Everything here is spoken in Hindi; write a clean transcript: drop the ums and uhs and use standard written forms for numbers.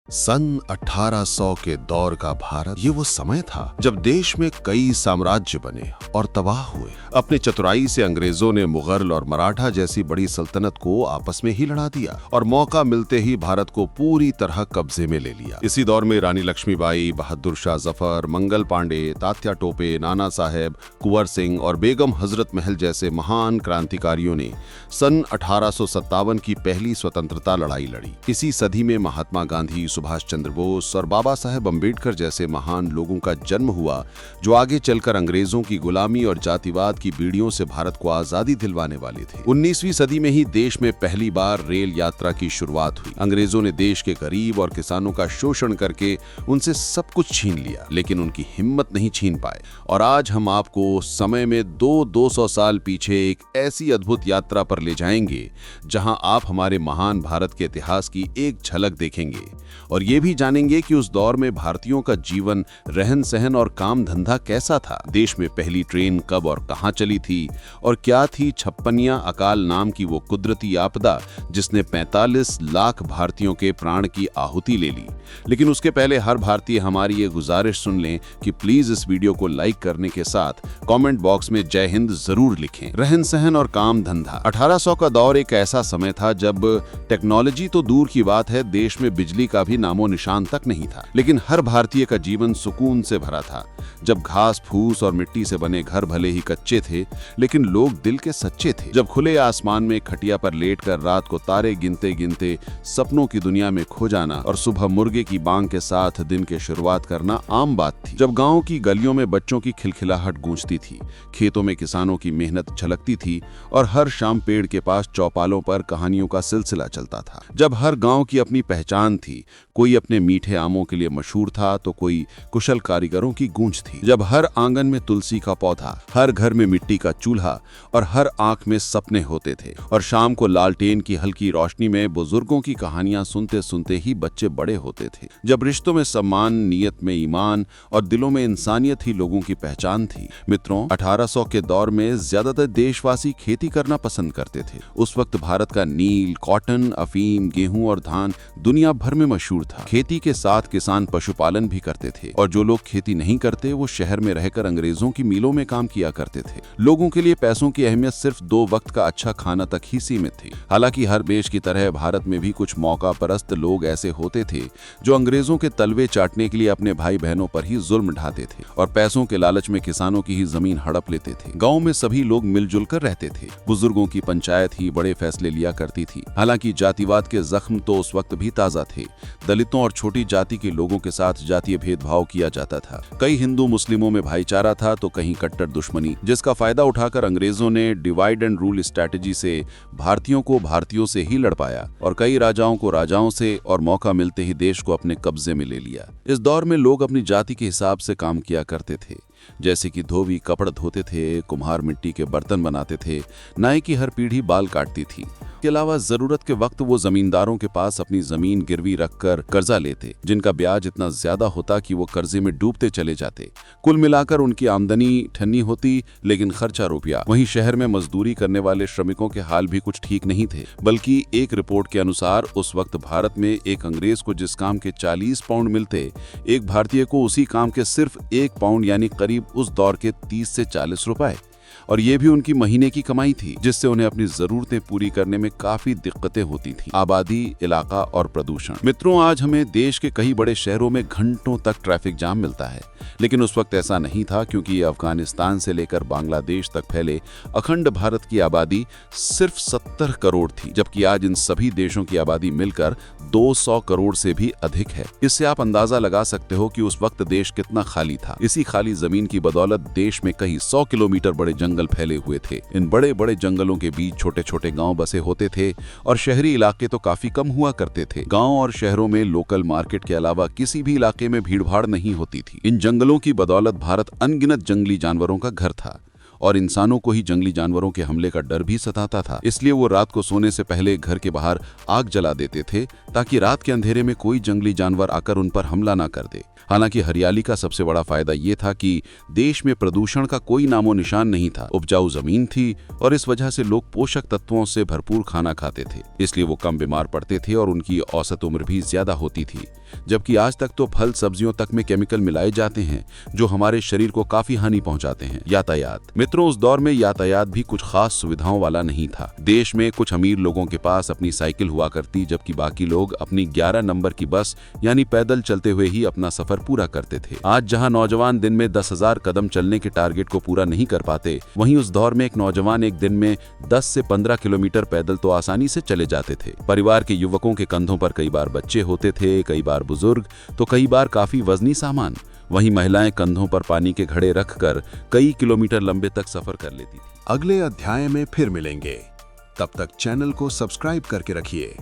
सन 1800 के दौर का भारत ये वो समय था जब देश में कई साम्राज्य बने और तबाह हुए। अपने चतुराई से अंग्रेजों ने मुगल और मराठा जैसी बड़ी सल्तनत को आपस में ही लड़ा दिया और मौका मिलते ही भारत को पूरी तरह कब्जे में ले लिया। इसी दौर में रानी लक्ष्मीबाई, बहादुर शाह जफर, मंगल पांडे, तात्या टोपे, नाना साहेब, कुंवर सिंह और बेगम हजरत महल जैसे महान क्रांतिकारियों ने सन 1857 की पहली स्वतंत्रता लड़ाई लड़ी। इसी सदी में महात्मा गांधी, सुभाष चंद्र बोस और बाबा साहेब अम्बेडकर जैसे महान लोगों का जन्म हुआ, जो आगे चलकर अंग्रेजों की गुलामी और जातिवाद की बीड़ियों से भारत को आजादी दिलवाने वाले थे। 19वीं सदी में ही देश में पहली बार रेल यात्रा की शुरुआत हुई। अंग्रेजों ने देश के गरीब और किसानों का शोषण करके उनसे सब कुछ छीन लिया, लेकिन उनकी हिम्मत नहीं छीन पाए। और आज हम आपको समय में 200 साल पीछे एक ऐसी अद्भुत यात्रा पर ले जाएंगे जहां आप हमारे महान भारत के इतिहास की एक झलक देखेंगे और ये भी जानेंगे कि उस दौर में भारतीयों का जीवन, रहन सहन और काम धंधा कैसा था। देश में पहली ट्रेन कब और कहां चली थी और क्या थी छप्पनिया अकाल नाम की वो कुदरती आपदा जिसने 45 लाख भारतीयों के प्राण की आहुति ले ली। लेकिन उसके पहले हर भारतीय हमारी ये गुजारिश सुन लें कि प्लीज इस वीडियो को लाइक करने के साथ कमेंट बॉक्स में जय हिंद जरूर लिखें। रहन सहन और काम धंधा। 1800 का दौर एक ऐसा समय था जब टेक्नोलॉजी तो दूर की बात है, देश में बिजली का भी नामो निशान तक नहीं था, लेकिन हर भारतीय का जीवन सुकून से भरा था। जब घास फूस और मिट्टी से बने घर भले ही कच्चे थे, लेकिन लोग दिल के सच्चे थे। जब खुले आसमान में खटिया पर लेटकर रात को तारे गिनते गिनते सपनों की दुनिया में खो जाना और सुबह मुर्गे की बांग के साथ दिन की शुरुआत करना आम बात थी। जब गांव की गलियों में बच्चों की खिलखिलाहट गूंजती थी, खेतों में किसानों की मेहनत झलकती थी और हर शाम पेड़ के पास चौपालों पर कहानियों का सिलसिला चलता था। जब हर गांव की अपनी पहचान थी, कोई अपने मीठे आमों के लिए मशहूर था तो कोई कुशल कारीगरों की गूंज थी। जब हर आंगन में तुलसी का पौधा, हर घर में मिट्टी का चूल्हा और हर आंख में सपने होते थे। और शाम को लालटेन की हल्की रोशनी में बुजुर्गों की कहानियां सुनते सुनते ही बच्चे बड़े होते थे। जब रिश्तों में सम्मान, नीयत में ईमान और दिलों में इंसानियत ही लोगों की पहचान थी। मित्रों, 1800 के दौर में ज्यादातर देशवासी खेती करना पसंद करते थे। उस वक्त भारत का नील, कॉटन, अफीम, गेहूं और धान दुनिया भर में मशहूर था। खेती के साथ किसान पशुपालन भी करते थे और जो लोग खेती नहीं करते वो शहर में रहकर अंग्रेजों की मिलों में काम किया करते थे। लोगों के लिए पैसों की अहमियत सिर्फ 2 वक्त का अच्छा खाना तक ही सीमित थी। हालांकि हर देश की तरह भारत में भी कुछ मौका परस्त लोग ऐसे होते थे जो अंग्रेजों के तलवे चाटने के लिए अपने भाई बहनों पर ही जुल्म ढाते थे और पैसों के लालच में किसानों की ही जमीन हड़प लेते थे। गाँव में सभी लोग मिलजुल कर रहते थे। बुजुर्गों की पंचायत ही बड़े फैसले लिया करती थी। हालांकि जातिवाद के जख्म तो उस वक्त भी ताजा थे। दलितों और छोटी जाति के लोगों के साथ जातीय भेदभाव किया जाता था। कई हिंदू मुस्लिमों में भाईचारा था तो कहीं कट्टर दुश्मनी, जिसका फायदा उठाकर अंग्रेजों ने डिवाइड एंड रूल स्ट्रैटेजी से भारतीयों को भारतीयों से ही लड़ पाया और कई राजाओं को राजाओं से और मौका मिलते ही देश को अपने कब्जे में ले लिया। इस दौर में लोग अपनी जाति के हिसाब से काम किया करते थे, जैसे कि धोबी कपड़ा धोते थे, कुम्हार मिट्टी के बर्तन बनाते थे, नाई की हर पीढ़ी बाल काटती थी। इसके अलावा जरूरत के वक्त वो जमींदारों के पास अपनी जमीन गिरवी रखकर कर्जा लेते, जिनका ब्याज इतना ज्यादा होता कि वो कर्जे में डूबते चले जाते। कुल मिलाकर उनकी आमदनी ठन्नी होती, लेकिन खर्चा रुपया। वहीं शहर में मजदूरी करने वाले श्रमिकों के हाल भी कुछ ठीक नहीं थे। बल्कि एक रिपोर्ट के अनुसार उस वक्त भारत में एक अंग्रेज को जिस काम के 40 पाउंड मिलते, एक भारतीय को उसी काम के सिर्फ 1 पाउंड यानी करीब उस दौर के 30 से 40 रुपए। और ये भी उनकी महीने की कमाई थी, जिससे उन्हें अपनी जरूरतें पूरी करने में काफी दिक्कतें होती थी। आबादी, इलाका और प्रदूषण। मित्रों, आज हमें देश के कई बड़े शहरों में घंटों तक ट्रैफिक जाम मिलता है, लेकिन उस वक्त ऐसा नहीं था, क्योंकि ये अफगानिस्तान से लेकर बांग्लादेश तक फैले अखंड भारत की आबादी सिर्फ 70 करोड़ थी, जबकि आज इन सभी देशों की आबादी मिलकर 200 करोड़ से भी अधिक है। इससे आप अंदाजा लगा सकते हो कि उस वक्त देश कितना खाली था। इसी खाली जमीन की बदौलत देश में कई 100 किलोमीटर बड़े जंगल फैले हुए थे। इन बड़े बड़े जंगलों के बीच छोटे छोटे गांव बसे होते थे और शहरी इलाके तो काफी कम हुआ करते थे। गांव और शहरों में लोकल मार्केट के अलावा किसी भी इलाके में भीड़भाड़ नहीं होती थी। इन जंगलों की बदौलत भारत अनगिनत जंगली जानवरों का घर था और इंसानों को ही जंगली जानवरों के हमले का डर भी सताता था। इसलिए वो रात को सोने से पहले घर के बाहर आग जला देते थे ताकि रात के अंधेरे में कोई जंगली जानवर आकर उन पर हमला ना कर दे। हालांकि हरियाली का सबसे बड़ा फायदा ये था कि देश में प्रदूषण का कोई नामो निशान नहीं था। उपजाऊ जमीन थी और इस वजह से लोग पोषक तत्वों से भरपूर खाना खाते थे, इसलिए वो कम बीमार पड़ते थे और उनकी औसत उम्र भी ज्यादा होती थी। जबकि आज तक तो फल सब्जियों तक में केमिकल मिलाए जाते हैं जो हमारे शरीर को काफी हानि पहुंचाते हैं। यातायात। मित्रों, उस दौर में यातायात भी कुछ खास सुविधाओं वाला नहीं था। देश में कुछ अमीर लोगों के पास अपनी साइकिल हुआ करती, जबकि बाकी लोग अपनी 11 नंबर की बस यानी पैदल चलते हुए ही अपना सफर पूरा करते थे। आज जहां नौजवान दिन में 10,000 कदम चलने के टारगेट को पूरा नहीं कर पाते, वहीं उस दौर में एक नौजवान एक दिन में 10 से 15 किलोमीटर पैदल तो आसानी से चले जाते थे। परिवार के युवकों के कंधों पर कई बार बच्चे होते थे, कई बार बुजुर्ग, तो कई बार काफी वजनी सामान। वहीं महिलाएं कंधों पर पानी के घड़े रखकर कई किलोमीटर लंबे तक सफर कर लेती थी। अगले अध्याय में फिर मिलेंगे, तब तक चैनल को सब्सक्राइब करके रखिए।